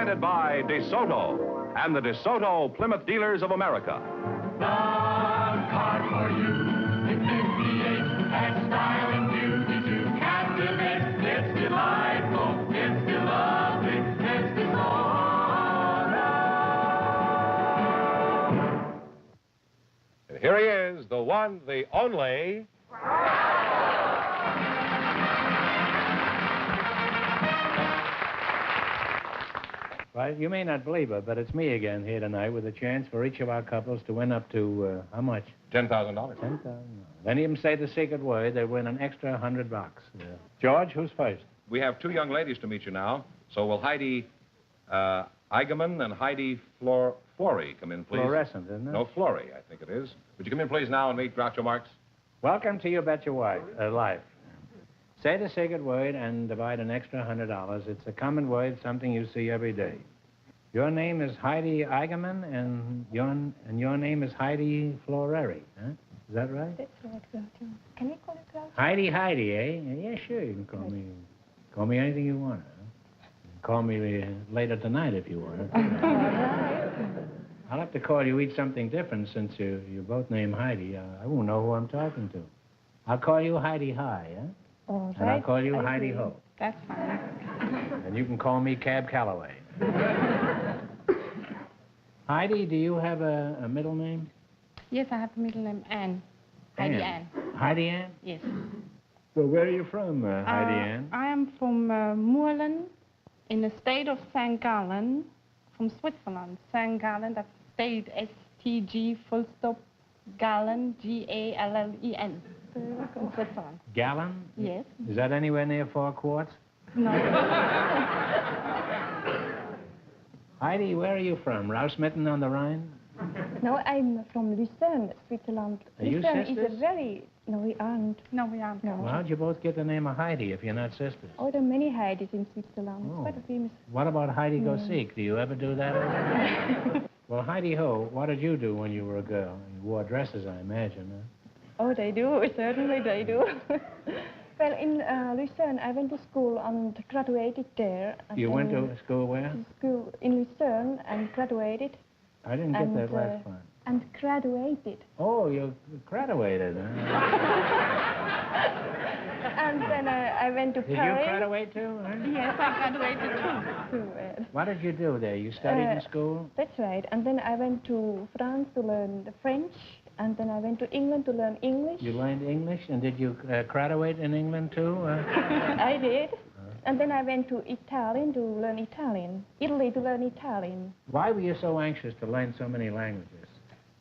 presented by DeSoto and the DeSoto Plymouth Dealers of America. The car for you. It's 58, has style and beauty to captivate. It's delightful, it's lovely, it's DeSoto. And here he is, the one, the only... Well, you may not believe it, but it's me again here tonight with a chance for each of our couples to win up to, how much? $10,000. $10,000. If any of them say the secret word, they win an extra $100. Yeah. George, who's first? We have two young ladies to meet you now, so will Heidi Eigenman and Heidi Flory come in, please? Fluorescent, isn't it? No, Flory, I think it is. Would you come in, please, now and meet Groucho Marx? Welcome to You Bet Your Life. Say the secret word and divide an extra $100. It's a common word, something you see every day. Your name is Heidi Eigenman, and your name is Heidi Flory, huh? Is that right? That's right, Groucho. Can we call it Groucho? Heidi, eh? Yeah, sure, you can call me anything you want. Huh? Call me later tonight if you want. I'll have to call you each something different since you're both named Heidi. I won't know who I'm talking to. I'll call you Heidi High, huh? All right. And I'll call you Heidi Ho. That's fine. And you can call me Cab Calloway. Heidi, do you have a middle name? Yes, I have a middle name, Anne. Heidi Anne. Heidi Anne? Yes. Well, where are you from, Heidi Anne? I am from Moorland, in the state of St. Gallen, from Switzerland. St. Gallen, that's state, S-T-G, full stop, Gallen, G-A-L-L-E-N. In Switzerland. Gallen? Yes. Is that anywhere near 4 Quarts? No. Heidi, where are you from? Rausmitten on the Rhine? No, I'm from Lucerne, Switzerland. Are you Lucerne sisters? is a very... No, we aren't. No, we aren't. No. Well, how'd you both get the name of Heidi if you're not sisters? Oh, there are many Heidis in Switzerland. Oh. It's quite a famous... What about Heidi Go Seek? Do you ever do that? Well, Heidi Ho, what did you do when you were a girl? You wore dresses, I imagine, huh? Oh, they do. Certainly they do. Well, in Lucerne, I went to school and graduated there. You went to school where? School in Lucerne and graduated. I didn't get that last part. And graduated. Oh, you graduated, huh? And then I went to Did Paris. you graduate too? Huh? Yes, I graduated too. What did you do there? You studied in school? That's right. And then I went to France to learn the French. And then I went to England to learn English. You learned English? And did you graduate in England too? I did. And then I went to Italian to learn Italian. Italy to learn Italian. Why were you so anxious to learn so many languages?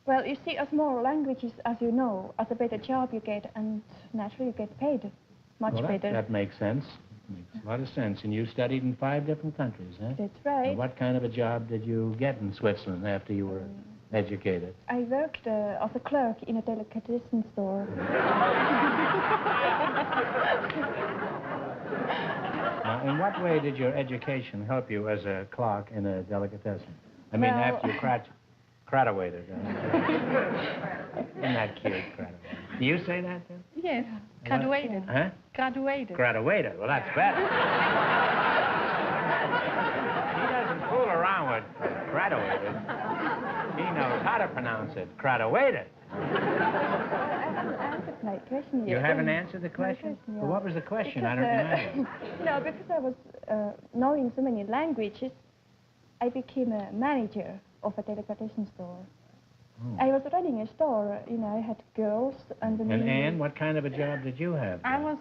Well, you see, as more languages, as you know, as a better job you get, and naturally you get paid much better. That makes sense. Makes a lot of sense. And you studied in 5 different countries, huh? That's right. And what kind of a job did you get in Switzerland after you were educated? I worked as a clerk in a delicatessen store. Now, in what way did your education help you as a clerk in a delicatessen? I mean, Well, after you graduated. Isn't that cute, graduated? Do you say that, then? Yes, graduated. Huh? Graduated. Graduated. Well, that's better. He doesn't fool around with graduated. He knows how to pronounce it. Graduated. I haven't answered my question yet. You haven't answered the question? Yeah. Well, what was the question? I Because, don't know. No, because I was knowing so many languages, I became a manager of a delicatessen store. Oh. I was running a store, you know, I had girls and... And Anne, what kind of a job did you have? I was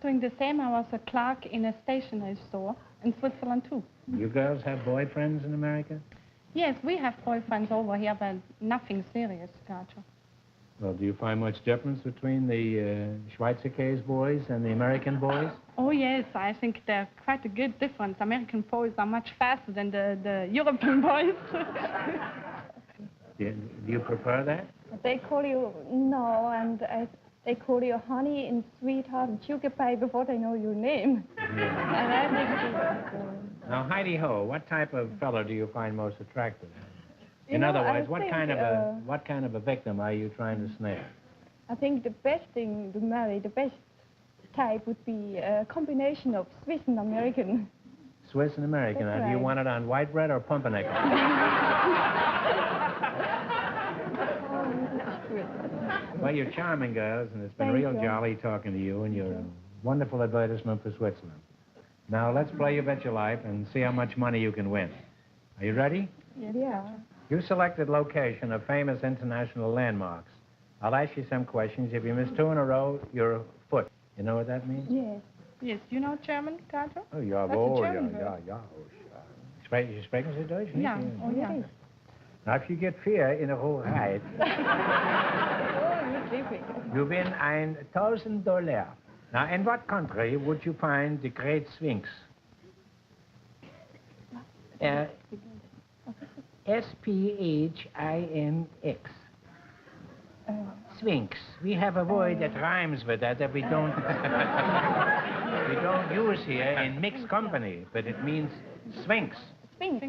doing the same. I was a clerk in a stationery store in Switzerland too. You girls have boyfriends in America? Yes, we have boyfriends over here, but nothing serious, Groucho. Well, do you find much difference between the Schweizer case boys and the American boys? Oh, yes, I think there's quite a good difference. American boys are much faster than the European boys. Do you prefer that? They call you, no, and they call you honey and sweetheart and sugar pie before they know your name. Yeah. And I think Now, Heidi Ho, what type of fellow do you find most attractive? You In know, other I words, what think, kind of a victim are you trying to snare? I think the best thing to marry, the best type would be a combination of Swiss and American. Swiss and American. That's Now, do you right. want it on white bread or pumpernickel? Well, you're charming girls, and it's been Thank real you. jolly talking to you, and you're a wonderful advertisement for Switzerland. Now, let's play You Bet Your Life and see how much money you can win. Are you ready? Yeah. You selected location of famous international landmarks. I'll ask you some questions. If you miss 2 in a row, you're foot. You know what that means? Yes. Yes, you know German, Groucho? Oh, ja, That's a wohl, German ja. Sprechen Sie Deutsch? nicht? Yeah. Oh, yeah. Yes. Now, if you get 4 in a row right, Oh, you're difficult. you win $1,000. Now, in what country would you find the Great Sphinx? S-P-H-I-N-X. Sphinx. We have a word that rhymes with that we don't we don't use here in mixed company, but it means Sphinx. Sphinx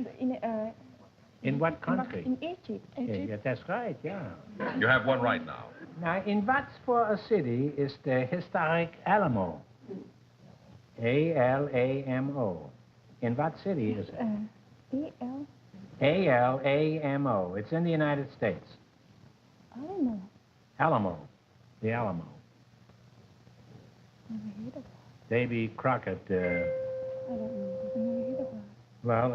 In what country? in Egypt. Yeah, that's right, yeah. You have one right now. Now, in what for a city is the historic Alamo? A-L-A-M-O. In what city is it? E-L. A-L-A-M-O. It's in the United States. I don't know. Alamo. The Alamo. Never heard of it. Davy Crockett, I don't know. I never heard of it. well,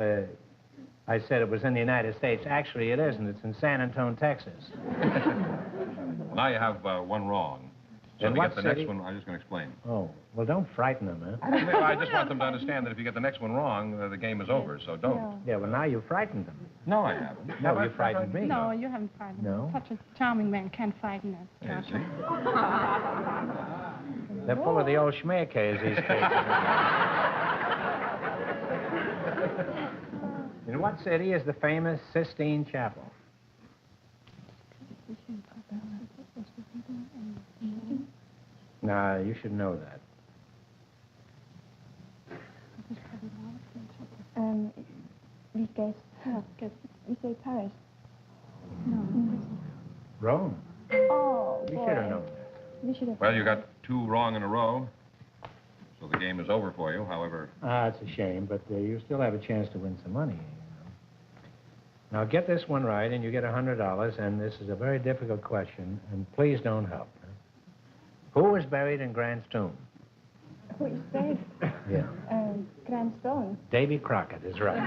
I said it was in the United States. Actually, it isn't. It's in San Antonio, Texas. Now you have one wrong. So In to what get the city? next one, I'm just going to explain. Oh, well, don't frighten them, huh? I just want them to understand that if you get the next one wrong, the game is over, so don't. Yeah. Yeah, well, now you frightened them. No, I haven't. No, Have I you frightened me. No, you haven't frightened No? me. Such a charming man can't frighten us, Yeah, Groucho. see? They're full of the old schmearcase, these kids. In what city is the famous Sistine Chapel? Now, you should know that. We guess. We say Paris. Rome. Oh, You boy. should have known that. We should have. Well, you got 2 wrong in a row, so the game is over for you. However, Ah, it's a shame, but you still have a chance to win some money. You know. Now, get this one right, and you get $100, and this is a very difficult question, and please don't help. Who was buried in Grant's tomb? Who is that? Yeah. Grand Stone. Davy Crockett is right.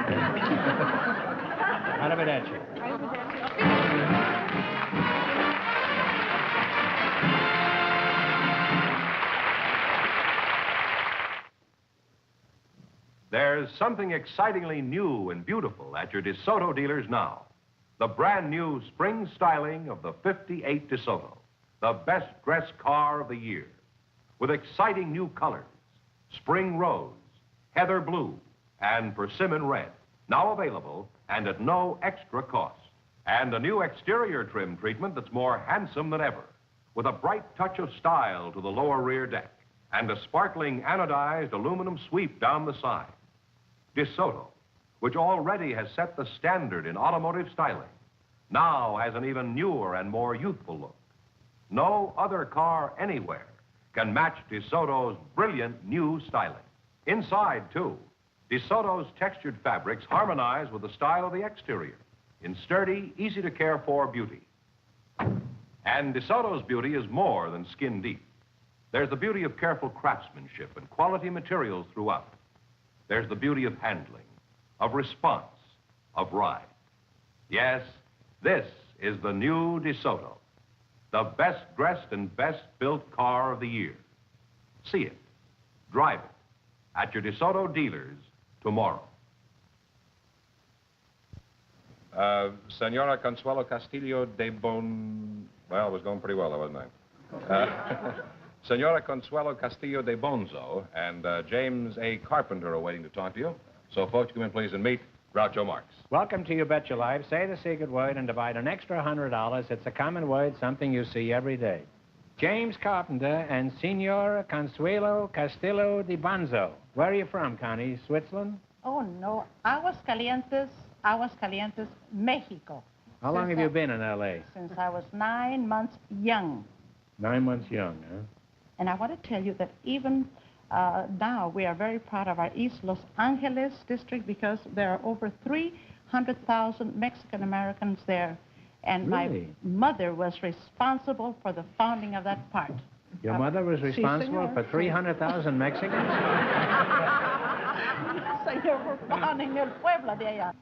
Arrivederci. there's something excitingly new and beautiful at your DeSoto dealers now. The brand new spring styling of the 58 DeSoto, the best dressed car of the year, with exciting new colors, spring rose, heather blue, and persimmon red, now available and at no extra cost. And a new exterior trim treatment that's more handsome than ever, with a bright touch of style to the lower rear deck and a sparkling anodized aluminum sweep down the side. DeSoto, which already has set the standard in automotive styling, now has an even newer and more youthful look. No other car anywhere can match DeSoto's brilliant new styling. Inside, too, DeSoto's textured fabrics harmonize with the style of the exterior in sturdy, easy-to-care-for beauty. And DeSoto's beauty is more than skin deep. There's the beauty of careful craftsmanship and quality materials throughout. There's the beauty of handling, of response, of ride. Yes, this is the new DeSoto, the best-dressed and best-built car of the year. See it, drive it, at your DeSoto dealers tomorrow. Senora Consuelo Castillo de Well, it was going pretty well, wasn't I? Senora Consuelo Castillo de Bonzo and James A. Carpenter are waiting to talk to you. So, folks, come in, please, and meet Groucho Marx. Welcome to You Bet Your Life. Say the secret word and divide an extra $100. It's a common word, something you see every day. James Carpenter and Senora Consuelo Castillo de Bonzo. Where are you from, Connie? Switzerland? Oh, no. Aguascalientes, Mexico. How long have you been in L.A.? Since I was 9 months young. 9 months young, huh? And I want to tell you that even now we are very proud of our East Los Angeles district because there are over 300,000 Mexican Americans there. And Really? my mother was responsible for the founding of that part. Your mother was responsible for 300,000 Mexicans? Señor, for founding El Pueblo de allá.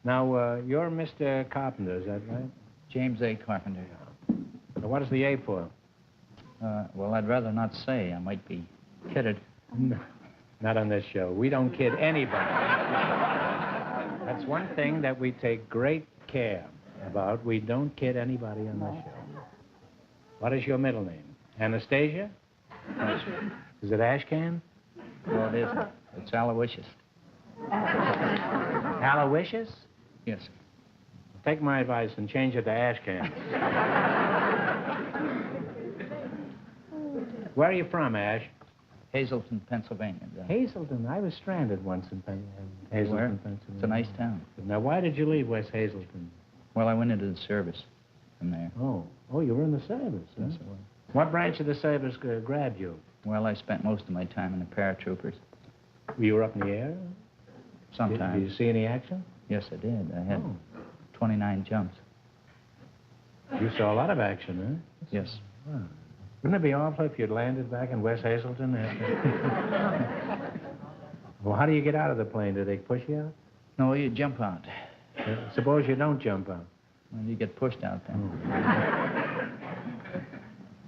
Now, you're Mr. Carpenter, is that right? James A. Carpenter. Now, what is the A for? Well, I'd rather not say. I might be kidded. No, not on this show. We don't kid anybody. That's one thing that we take great care about. We don't kid anybody on this show. What is your middle name? Anastasia? Is it Ashcan? No, it isn't. It's Aloysius. Aloysius? Yes, sir. Take my advice and change it to Ashcan. Where are you from, Ash? Hazleton, Pennsylvania. Hazelton. I was stranded once in Hazelton, Where? Pennsylvania. It's a nice town. Now, why did you leave West Hazelton? Well, I went into the service from there. Oh, you were in the service, huh? Yes, I was. What branch of the service grabbed you? Well, I spent most of my time in the paratroopers. You were up in the air? Sometimes. Did you see any action? Yes, I did. I had 29 jumps. You saw a lot of action, huh? Yes. Wow. Wouldn't it be awful if you'd landed back in West Hazelton after... Well, how do you get out of the plane? Do they push you out? No, you jump out. Suppose you don't jump out. Well, you get pushed out then.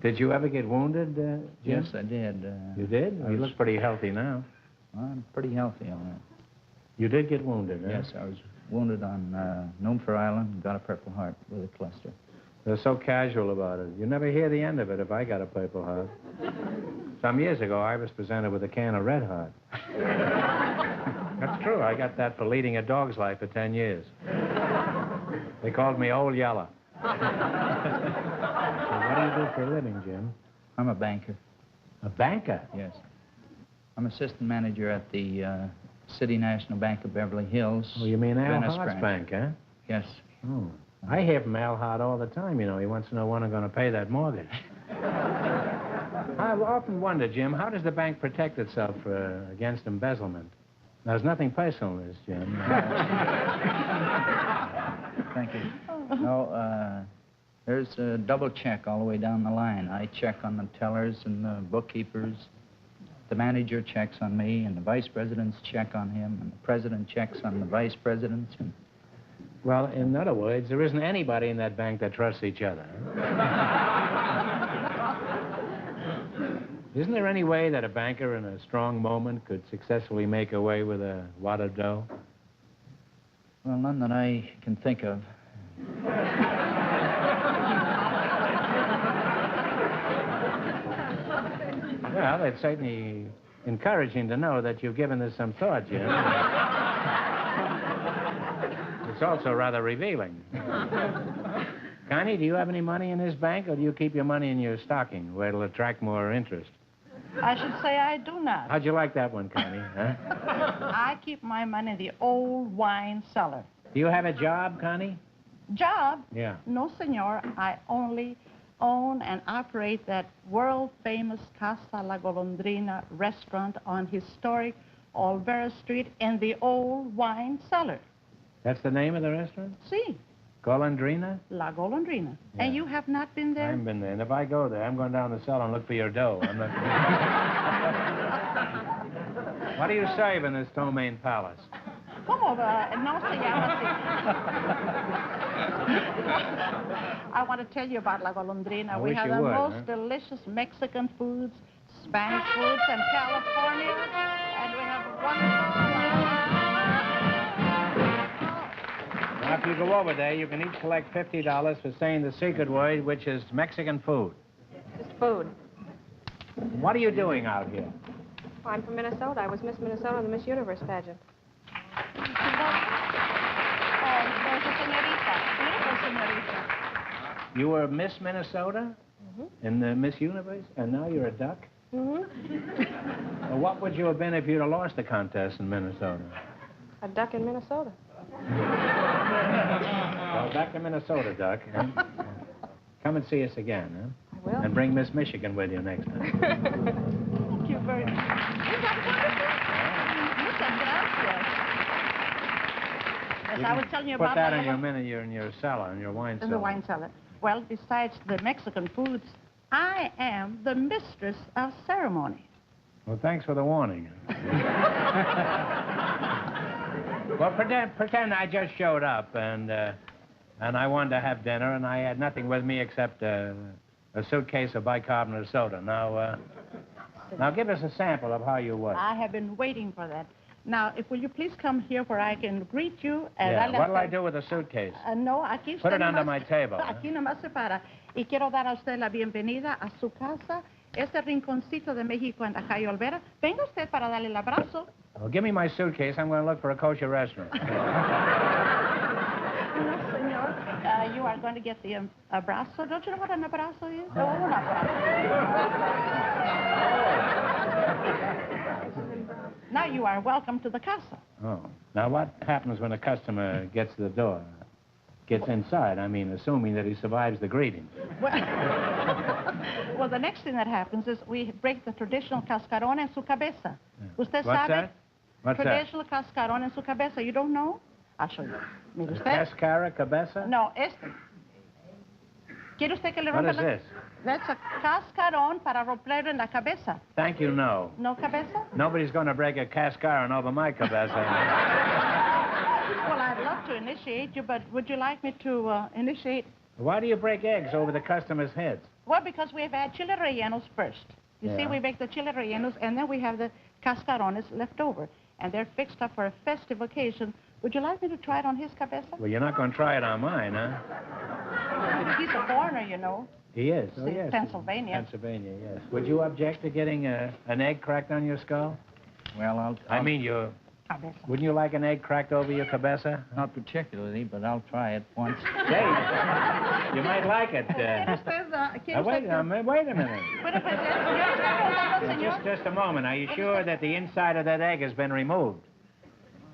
Did you ever get wounded, Jim? Yes, I did. You did? You look pretty healthy now. Well, I'm pretty healthy on that. You did get wounded, huh? Yes, I was wounded on Noomfer Island, got a Purple Heart with a cluster. They're so casual about it. You never hear the end of it if I got a Purple Heart. Some years ago, I was presented with a can of Red Heart. That's true. I got that for leading a dog's life for 10 years. They called me Old Yeller. So what do you do for a living, Jim? I'm a banker. A banker? Yes. I'm assistant manager at the City National Bank of Beverly Hills. Oh, you mean Al Venice Hart's branch. bank, huh? Yes. Oh. I hear from Al Hart all the time, you know. He wants to know when I'm going to pay that mortgage. I've often wondered, Jim, how does the bank protect itself against embezzlement? There's nothing personal in this, Jim. Thank you. No, there's a double check all the way down the line. I check on the tellers and the bookkeepers. The manager checks on me, and the vice presidents check on him, and the president checks on the vice presidents. And... Well, in other words, there isn't anybody in that bank that trusts each other. Isn't there any way that a banker in a strong moment could successfully make away with a wad of dough? Well, none that I can think of. Well, it's certainly encouraging to know that you've given this some thought, Jim. It's also rather revealing. Connie, do you have any money in this bank, or do you keep your money in your stocking, where it'll attract more interest? I should say I do not. How'd you like that one, Connie? Huh? I keep my money in the old wine cellar. Do you have a job, Connie? Job? Yeah. No, senor. I only own and operate that world-famous Casa La Golondrina restaurant on historic Olvera Street in the old wine cellar. That's the name of the restaurant? Si. Golondrina? La Golondrina. Yeah. And you have not been I there? haven't been there. And if I go there, I'm going down the cellar and look for your dough. I'm not... What do you serve in this Domain Palace? ¿Cómo? No se llama así. I want to tell you about La Golondrina. I We wish have you the would, most huh? delicious Mexican foods, Spanish foods in California, and we have wonderful... Now, if you go over there, you can each collect $50 for saying the secret word, which is Mexican food. Just food. What are you doing out here? Oh, I'm from Minnesota. I was Miss Minnesota in the Miss Universe pageant. Oh, there's a señorita. Beautiful señorita. You were Miss Minnesota in the Miss Universe, and now you're a duck? Well, what would you have been if you'd have lost the contest in Minnesota? A duck in Minnesota. Well, back to Minnesota, Duck. Huh? Come and see us again, huh? I will. And bring Miss Michigan with you next time. Thank you. very much. Is that wonderful? Muchas gracias. Yes, I was telling you Put about that my in your little- in your cellar, in your wine cellar. in the wine cellar. Well, besides the Mexican foods, I am the mistress of ceremony. Well, thanks for the warning. Well, pretend I just showed up and I wanted to have dinner, and I had nothing with me except a suitcase of bicarbonate soda. Now give us a sample of how you work. I have been waiting for that. Now, will you please come here where I can greet you? Yeah. What'll I do with the suitcase? No, aquí Put usted it under nomás- my table. Huh? Aquí nomás se para. Y quiero dar a usted la bienvenida a su casa, este rinconcito de México en la calle Olvera. Venga usted para darle el abrazo. Well, give me my suitcase. I'm going to look for a kosher restaurant. No, senor. You are going to get the abrazo. Don't you know what an abrazo is? Oh, un abrazo. Now you are welcome to the casa. Oh. Now, what happens when a customer gets to the door? Gets inside, I mean, assuming that he survives the greeting. Well, the next thing that happens is we break the traditional cascarón en su cabeza. ¿Usted What's sabe? that? What's Traditional cascarón en su cabeza. You don't know? I'll show you. Mire that? usted. Cascara cabeza? No, este. ¿Quiere usted que le What rompa is la... this? That's a cascarón para romperlo en la cabeza. Thank you, no. ¿No cabeza? Nobody's going to break a cascaron over my cabeza. Well, I'd love to initiate you, but would you like me to initiate? Why do you break eggs over the customers' heads? Well, because we've had chile rellenos first. You see, Yeah. we make the chile rellenos, and then we have the cascarones left over. And they're fixed up for a festive occasion. Would you like me to try it on his cabeza? Well, you're not going to try it on mine, huh? He's a foreigner, you know. He is. Oh, See, yes. Pennsylvania. Pennsylvania, yes. Would you object to getting an egg cracked on your skull? Well, I mean, you... Cabeza. Wouldn't you like an egg cracked over your cabeza? Not particularly, but I'll try it once. Say, you might like it. ¿Quiere Wait a minute. Bueno, pues, yo le estoy preguntando, señor. Just a moment. Are you sure that the inside of that egg has been removed?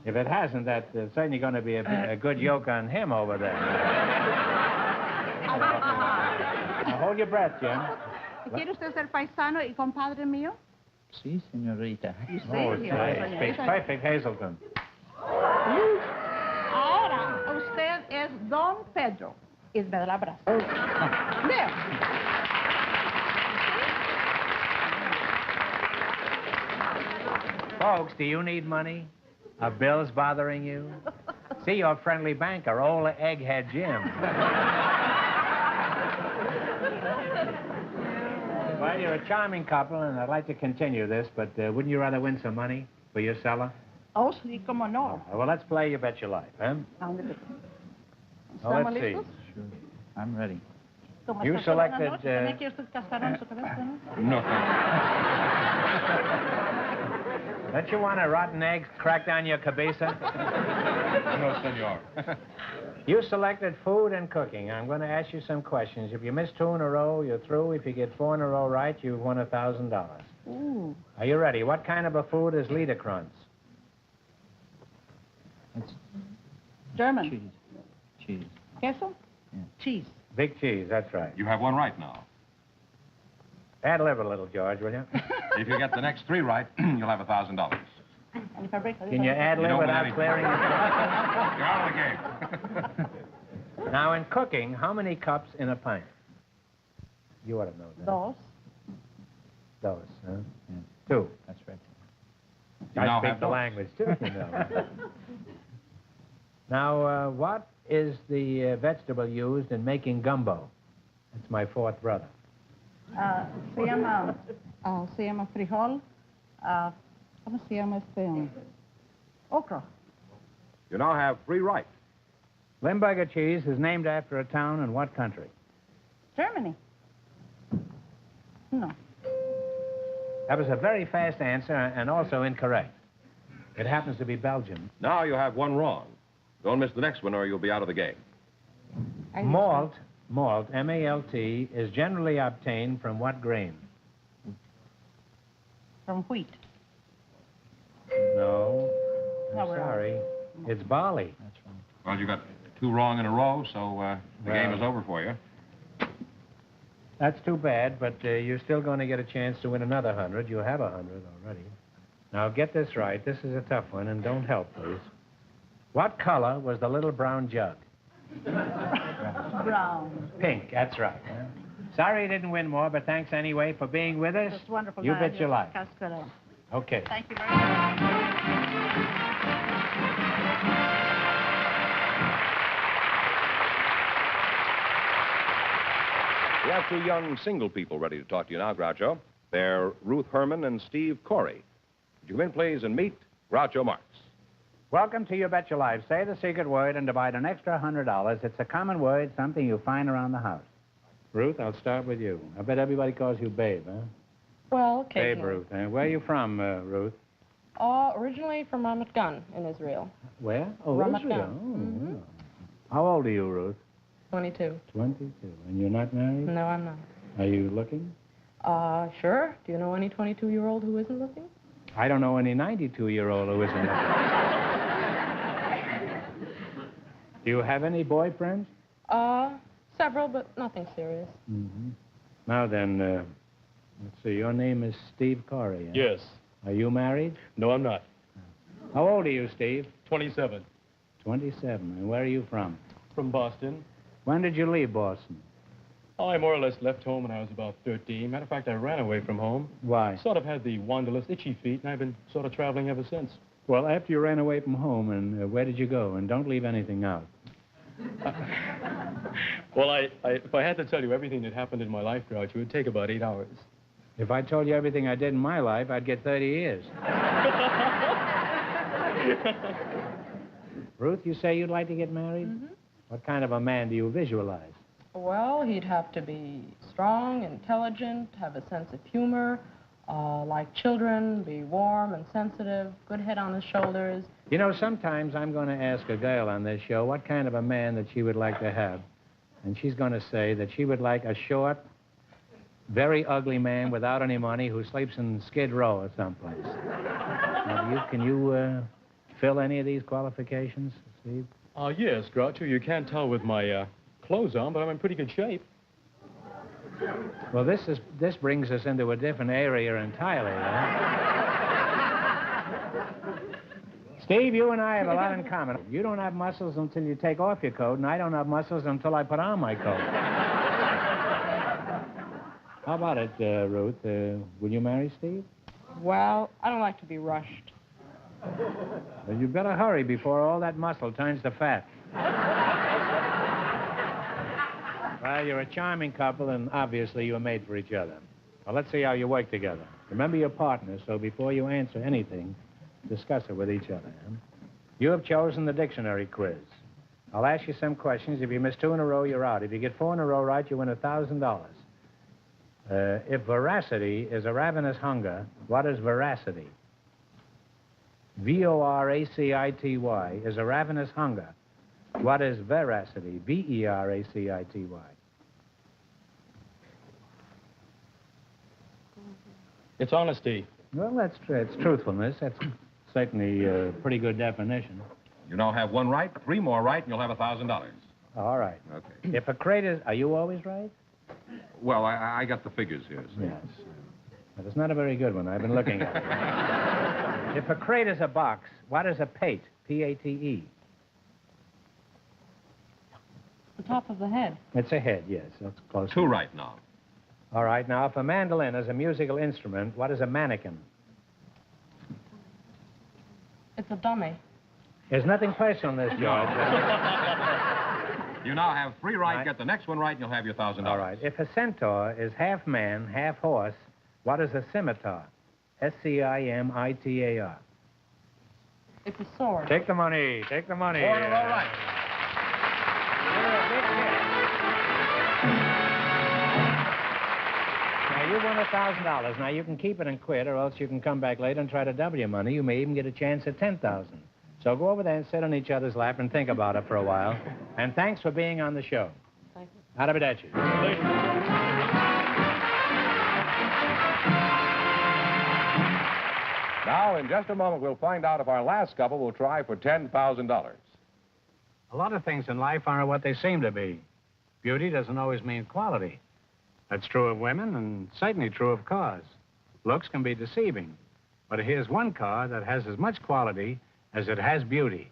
If it hasn't, that's certainly going to be a good yoke on him over there. Now, hold your breath, Jim. ¿Quiere usted ser paisano y compadre mío? Sí, señorita. Oh, it speaks perfect Hazelton. Ahora, usted es Don Pedro. Y me da el abrazo. There. Folks, do you need money? Are bills bothering you? See your friendly banker, old Egghead Jim. Well, you're a charming couple, and I'd like to continue this, but wouldn't you rather win some money for your cellar? Oh, sí, cómo no. Well, let's play You Bet Your Life, huh? Ándale. Well, let's ¿Estamos see. listos? Sure. I'm ready. Como You esta sola selected, noche, ¿tenía que usted cascarón en su cabeza, no? No. Don't you want a rotten egg cracked on your cabeza? No, senor. You selected food and cooking. I'm going to ask you some questions. If you miss 2 in a row, you're through. If you get 4 in a row right, you've won $1,000. Ooh. Are you ready? What kind of a food is Liederkranz? It's German. cheese. Queso? Yeah. Cheese. Big cheese, that's right. You have one right now. Add lib a little, George, will you? If you get the next 3 right, you'll have $1,000. And if I break Can you add You lib don't without want clearing any- it? You're out of the game. Now, in cooking, how many cups in a pint? You ought to know that. Dos. Those, huh? Yeah. 2. That's right. You I now speak have the those. language, too, you know. Now, what is the vegetable used in making gumbo? It's my 4th brother. Se llama frijol. ¿Cómo se llama este? Okra. You now have 3 right. Limburger cheese is named after a town in what country? Germany. No. That was a very fast answer and also incorrect. It happens to be Belgium. Now you have 1 wrong. Don't miss the next one or you'll be out of the game. Malt, M-A-L-T, is generally obtained from what grain? From wheat. No. No, I'm we're sorry. It's barley. That's right. Well, you got 2 wrong in a row, so the Well- game is over for you. That's too bad, but you're still going to get a chance to win another 100. You have 100 already. Now, get this right. This is a tough one, and don't help, please. What color was the little brown jug? Brown. Pink, that's right. Sorry you didn't win more, but thanks anyway for being with us. It's wonderful. You bet your life. Cascada. Okay. Thank you very much. We have two young single people ready to talk to you now, Groucho. They're Ruth Herman and Steve Corey. Would you come in, please, and meet Groucho Marx. Welcome to You Bet Your Life. Say the secret word and divide an extra $100. It's a common word, something you find around the house. Ruth, I'll start with you. I bet everybody calls you Babe, huh? Well, Babe occasionally. Ruth. Where are you from, Ruth? Originally from Ramat Gan in Israel. Where? Oh, Ramat Israel. Gan. Oh, Mhm. wow. How old are you, Ruth? 22. 22. And you're not married? No, I'm not. Are you looking? Sure. Do you know any 22-year-old who isn't looking? I don't know any 92-year-old who isn't looking. Do you have any boyfriends? Several, but nothing serious. Mm-hmm. Now then, let's see. Your name is Steve Corey, huh? Yes. Are you married? No, I'm not. How old are you, Steve? 27. 27. And where are you from? From Boston. When did you leave Boston? Oh, I more or less left home when I was about 13. Matter of fact, I ran away from home. Why? Sort of had the wanderlust, itchy feet, and I've been sort of traveling ever since. Well, after you ran away from home, and where did you go? And don't leave anything out. Well, if I had to tell you everything that happened in my life, Groucho, it would take about 8 hours. If I told you everything I did in my life, I'd get 30 years. Ruth, you say you'd like to get married? Mm-hmm. What kind of a man do you visualize? Well, he'd have to be strong, intelligent, have a sense of humor, like children, be warm and sensitive, good head on his shoulders. You know, sometimes I'm going to ask a girl on this show what kind of a man that she would like to have. And she's going to say that she would like a short, very ugly man without any money who sleeps in Skid Row or someplace. Now, can you fill any of these qualifications, Steve? Yes, Groucho, you can't tell with my clothes on, but I'm in pretty good shape. Well, this brings us into a different area entirely, Steve, you and I have a lot in common. You don't have muscles until you take off your coat, and I don't have muscles until I put on my coat. How about it, Ruth? Will you marry Steve? Well, I don't like to be rushed. Well, you better hurry before all that muscle turns to fat. Well, you're a charming couple, and obviously you're made for each other. Well, let's see how you work together. Remember your partner, so before you answer anything, discuss it with each other. Huh? You have chosen the dictionary quiz. I'll ask you some questions. If you miss 2 in a row, you're out. If you get 4 in a row right, you win $1,000. If voracity is a ravenous hunger, what is veracity? V-O-R-A-C-I-T-Y is a ravenous hunger. What is veracity? V-E-R-A-C-I-T-Y. It's honesty. Well, it's truthfulness. That's certainly a pretty good definition. You now have 1 right, 3 more right, and you'll have $1,000. All right. Okay. If a crate is... Are you always right? Well, I got the figures here, so. Yes. But it's not a very good one. I've been looking at it. If a crate is a box, what is a pate? P-A-T-E. The top of the head. It's a head, yes. That's close. 2 right now. All right. Now, if a mandolin is a musical instrument, what is a mannequin? It's a dummy. There's nothing personal in this, George. You now have 3 right. Get the next one right, and you'll have your $1,000. All right. If a centaur is half man, half horse, what is a scimitar? S-C-I-M-I-T-A-R. It's a sword. Take the money. Take the money. 4 in a row right. Now, you won $1,000. Now, you can keep it and quit, or else you can come back later and try to double your money. You may even get a chance at $10,000. So go over there and sit on each other's lap and think about it for a while. And thanks for being on the show. Thank you. Arrivederci. Now, in just a moment, we'll find out if our last couple will try for $10,000. A lot of things in life aren't what they seem to be. Beauty doesn't always mean quality. That's true of women and certainly true of cars. Looks can be deceiving, but here's one car that has as much quality as it has beauty.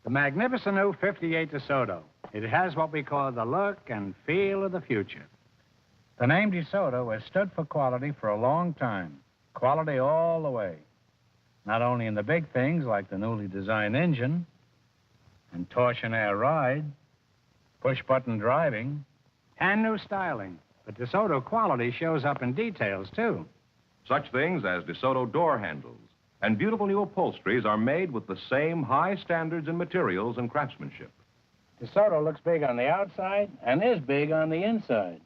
The magnificent new 58 DeSoto. It has what we call the look and feel of the future. The name DeSoto has stood for quality for a long time. Quality all the way. Not only in the big things like the newly designed engine and torsion air ride, push-button driving, and new styling. But DeSoto quality shows up in details, too. Such things as DeSoto door handles and beautiful new upholsteries are made with the same high standards in materials and craftsmanship. DeSoto looks big on the outside and is big on the inside.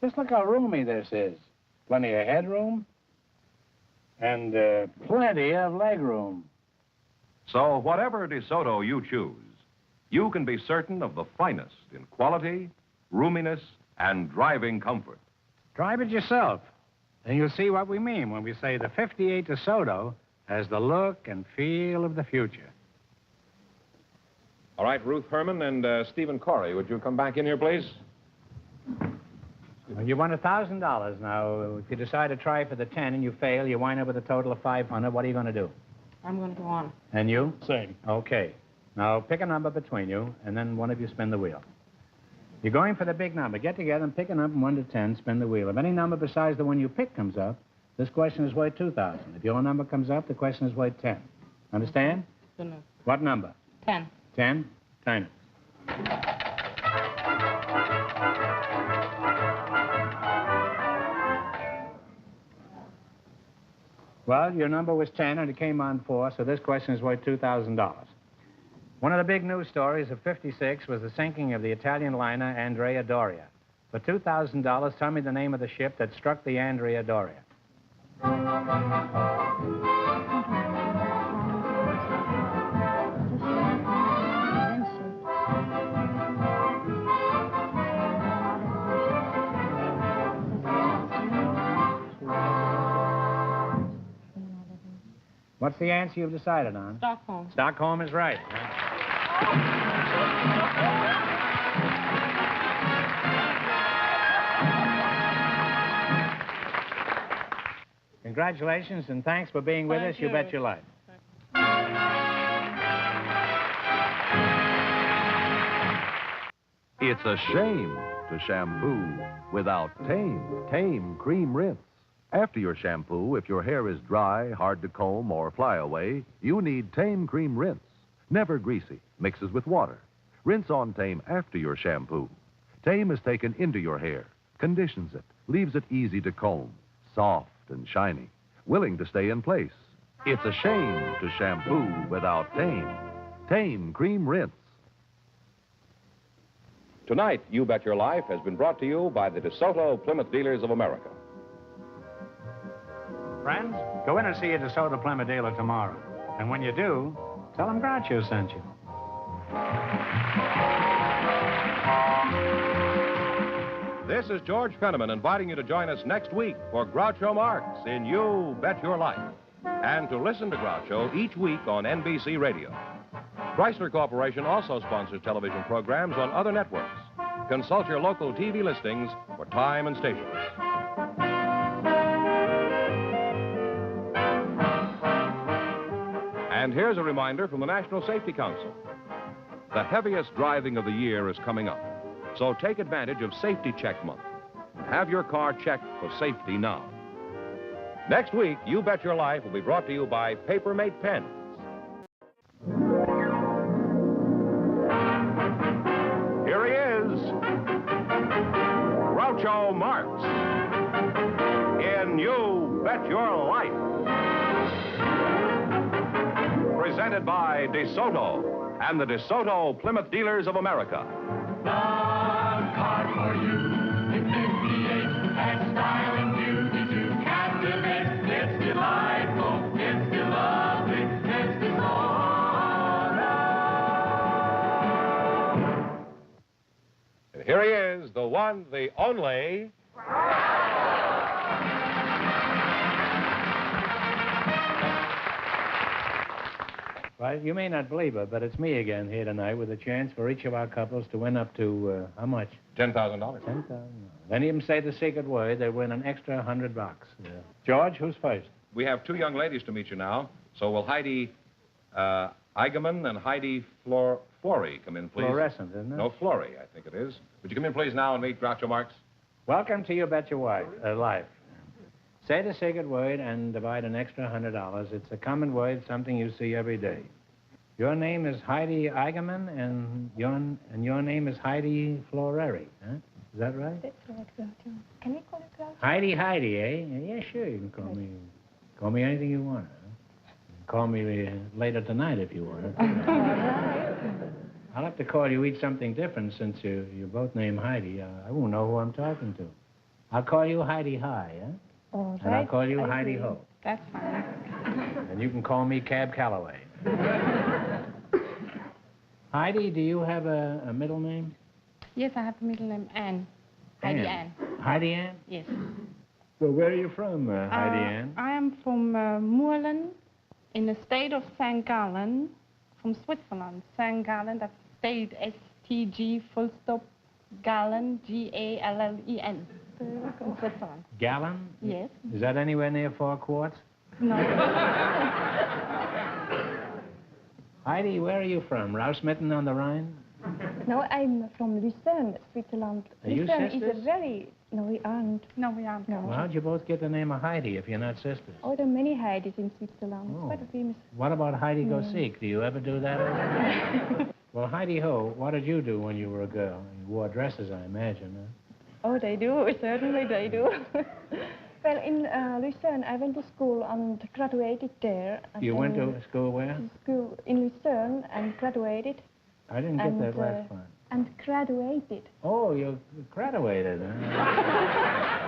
Just look how roomy this is. Plenty of headroom and plenty of legroom. So whatever DeSoto you choose, you can be certain of the finest in quality, roominess, and driving comfort. Drive it yourself, and you'll see what we mean when we say the 58 DeSoto has the look and feel of the future. All right, Ruth Herman and Stephen Corey, would you come back in here, please? Well, you won $1,000 now. If you decide to try for the 10 and you fail, you wind up with a total of 500. What are you going to do? I'm going to go on. And you? Same. Okay. Now, pick a number between you, and then one of you spin the wheel. You're going for the big number. Get together and pick a number from 1 to 10, spin the wheel. If any number besides the one you pick comes up, this question is worth $2,000. If your number comes up, the question is worth 10. Understand? Good enough. What number? 10. 10? Turn it. Well, your number was 10, and it came on 4, so this question is worth $2,000. One of the big news stories of '56 was the sinking of the Italian liner Andrea Doria. For $2,000, tell me the name of the ship that struck the Andrea Doria. What's the answer you've decided on? Stockholm. Stockholm is right. Congratulations, and thanks for being with us. You bet your life. It's a shame to shampoo without Tame Cream Rinse. After your shampoo, if your hair is dry, hard to comb, or fly away, you need Tame Cream Rinse. Never greasy, mixes with water. Rinse on Tame after your shampoo. Tame is taken into your hair, conditions it, leaves it easy to comb, soft and shiny, willing to stay in place. It's a shame to shampoo without Tame. Tame Cream Rinse. Tonight, You Bet Your Life has been brought to you by the DeSoto Plymouth Dealers of America. Friends, go in and see a DeSoto Plymouth dealer tomorrow. And when you do, tell them Groucho sent you. This is George Fenneman inviting you to join us next week for Groucho Marx in You Bet Your Life, and to listen to Groucho each week on NBC Radio. Chrysler Corporation also sponsors television programs on other networks. Consult your local TV listings for time and stations. And here's a reminder from the National Safety Council. The heaviest driving of the year is coming up, so take advantage of Safety Check Month and have your car checked for safety now. Next week, You Bet Your Life will be brought to you by Papermate Pens. Here he is, Groucho Marx, in You Bet Your Life. Presented by DeSoto and the DeSoto Plymouth Dealers of America. The car for you in 58 has style and beauty to captivate. It's delightful, it's lovely, it's DeSoto. And here he is, the one, the only... Well, you may not believe it, but it's me again here tonight with a chance for each of our couples to win up to, how much? $10,000. $10,000. Then even say the secret word, they win an extra $100. Yeah. George, who's first? We have two young ladies to meet you now. So will Heidi Eigenman and Heidi Flory come in, please? Fluorescent, isn't it? No, Flory, I think it is. Would you come in, please, now and meet Groucho Marx? Welcome to You Bet Your Life. Say the secret word and divide an extra $100. It's a common word, something you see every day. Your name is Heidi Eigenman, and your name is Heidi Flory, huh? Is that right? That's right, Groucho. Can we call it Groucho? Heidi, eh? Yeah, sure, you can call me anything you want. Huh? Call me later tonight if you want. All right. I'll have to call you each something different since you both named Heidi. I won't know who I'm talking to. I'll call you Heidi High, huh? All right. And I'll call you I Heidi agree. Ho. That's fine. And you can call me Cab Calloway. Heidi, do you have a middle name? Yes, I have the middle name Anne. Heidi Anne. Heidi Ann? Yes. Well, where are you from, Heidi Ann? I am from Moorland, in the state of St. Gallen, from Switzerland. St. Gallen, that's state S-T-G, full stop, Gallen, G-A-L-L-E-N, in Switzerland. Gallon? Yes. Is that anywhere near 4 quarts? No. Heidi, where are you from? Rausmitten on the Rhine? No, I'm from Lucerne, Switzerland. Are you Lucerne is sisters? a very... No, we aren't. No, we aren't. No. Well, how'd you both get the name of Heidi if you're not sisters? Oh, there are many Heidis in Switzerland. Oh. Quite a famous... What about Heidi Go Seek? Do you ever do that? Well, Heidi Ho, what did you do when you were a girl? You wore dresses, I imagine, huh? Oh, they do. Certainly they do. Well, in Lucerne, I went to school and graduated there. And You went then to school where? School in Lucerne and graduated. I didn't get that last part. And graduated. Oh, you graduated, huh?